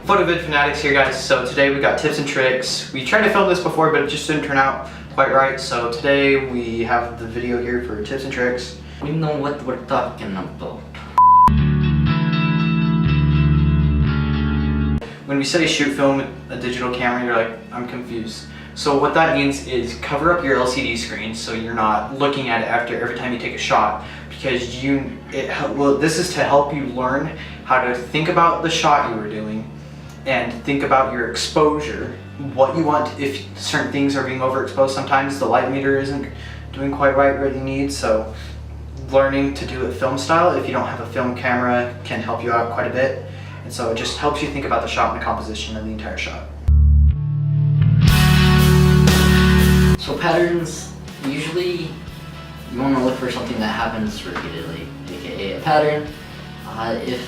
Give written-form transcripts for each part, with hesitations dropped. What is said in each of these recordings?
PhotoVid Fanatics here, guys. So today we got tips and tricks. We tried to film this before, but it just didn't turn out quite right. So today we have the video here for tips and tricks. We know what we're talking about. When we say shoot film with a digital camera, you're like, I'm confused. So what that means is cover up your LCD screen so you're not looking at it after every time you take a shot, because this is to help you learn how to think about the shot you were doing and think about your exposure, what you want. If certain things are being overexposed, sometimes the light meter isn't doing quite right what you need, so learning to do it film style if you don't have a film camera can help you out quite a bit. And so it just helps you think about the shot and the composition of the entire shot. So patterns, usually you want to look for something that happens repeatedly, aka a pattern. If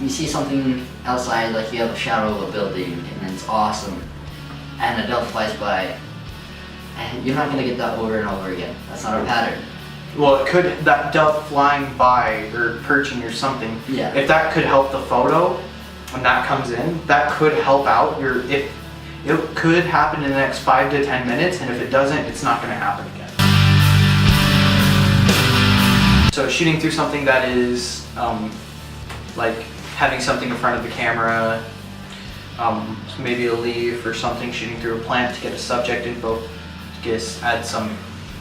you see something outside, like you have a shadow of a building and it's awesome, and a dove flies by, and you're not going to get that over and over again. That's not a pattern. Well, it could, that dove flying by or perching or something, Yeah. if that could help the photo when that comes in, that could help out if it could happen in the next 5 to 10 minutes, and if it doesn't, it's not going to happen again. So shooting through something that is like having something in front of the camera, maybe a leaf or something, shooting through a plant to get a subject info, add some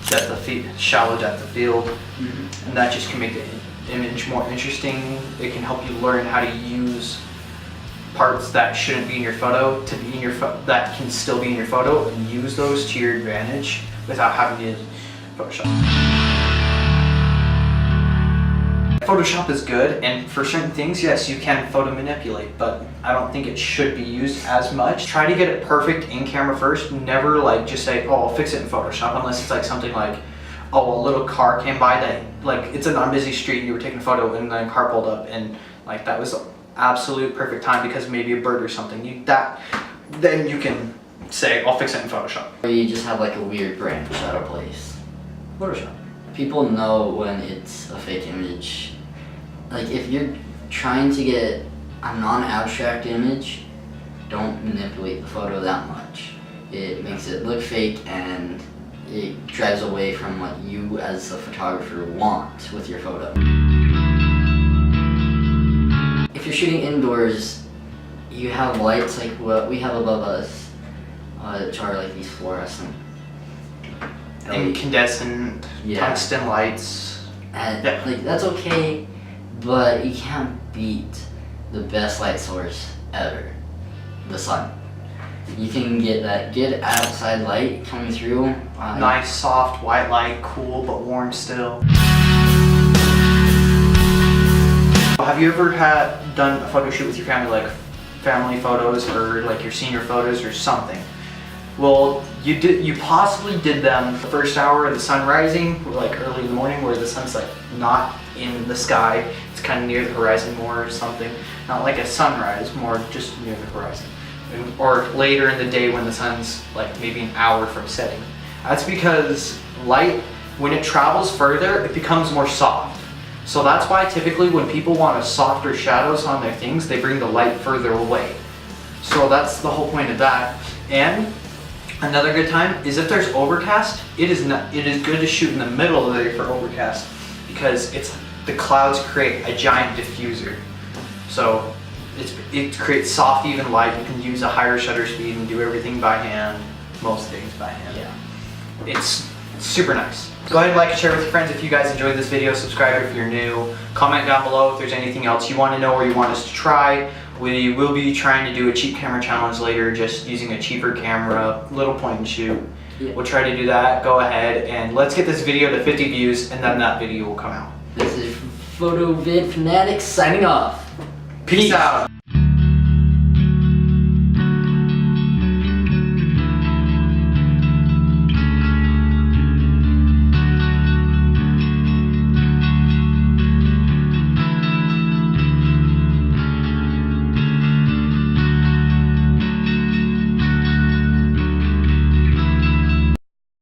depth of field, shallow depth of field, and that just can make the image more interesting. It can help you learn how to use parts that shouldn't be in your photo to be in your that can still be in your photo, and use those to your advantage without having to Photoshop. Photoshop is good, and for certain things, yes, you can photo manipulate, but I don't think it should be used as much. Try to get it perfect in camera first. Never like just say, oh, I'll fix it in Photoshop, unless it's like something like, oh, a little car came by that, like it's a non-busy street and you were taking a photo and then a car pulled up, and like that was absolute perfect time because maybe a bird or something. Then you can say, I'll fix it in Photoshop. Or you just have like a weird branch out of place. Photoshop. People know when it's a fake image. Like if you're trying to get a non-abstract image, don't manipulate the photo that much. It makes it look fake and it drives away from what you as a photographer want with your photo. If you're shooting indoors, you have lights like what we have above us, which are like these fluorescent Incandescent, tungsten lights. And like that's okay, but you can't beat the best light source ever, the sun. You can get that good outside light coming through. Nice soft white light, cool but warm still. Have you ever done a photo shoot with your family, like family photos or like your senior photos or something? Well, you possibly did them the first hour of the sun rising, like early in the morning, where the sun's like not in the sky, it's kind of near the horizon more or something. Not like a sunrise, more just near the horizon. Or later in the day when the sun's like maybe an hour from setting. That's because light, when it travels further, it becomes more soft. So that's why typically when people want a softer shadows on their things, they bring the light further away. So that's the whole point of that. And another good time is if there's overcast, it is good to shoot in the middle of the day for overcast, because the clouds create a giant diffuser. So it creates soft, even light. You can use a higher shutter speed and do everything by hand, most things by hand. Yeah. It's super nice. Go ahead and like and share with your friends if you guys enjoyed this video. Subscribe if you're new. Comment down below if there's anything else you want to know or you want us to try. We will be trying to do a cheap camera challenge later, just using a cheaper camera, little point and shoot. Yeah. We'll try to do that. Go ahead and let's get this video to 50 views, and then that video will come out. This is PhotoVid Fanatics signing off. Peace out.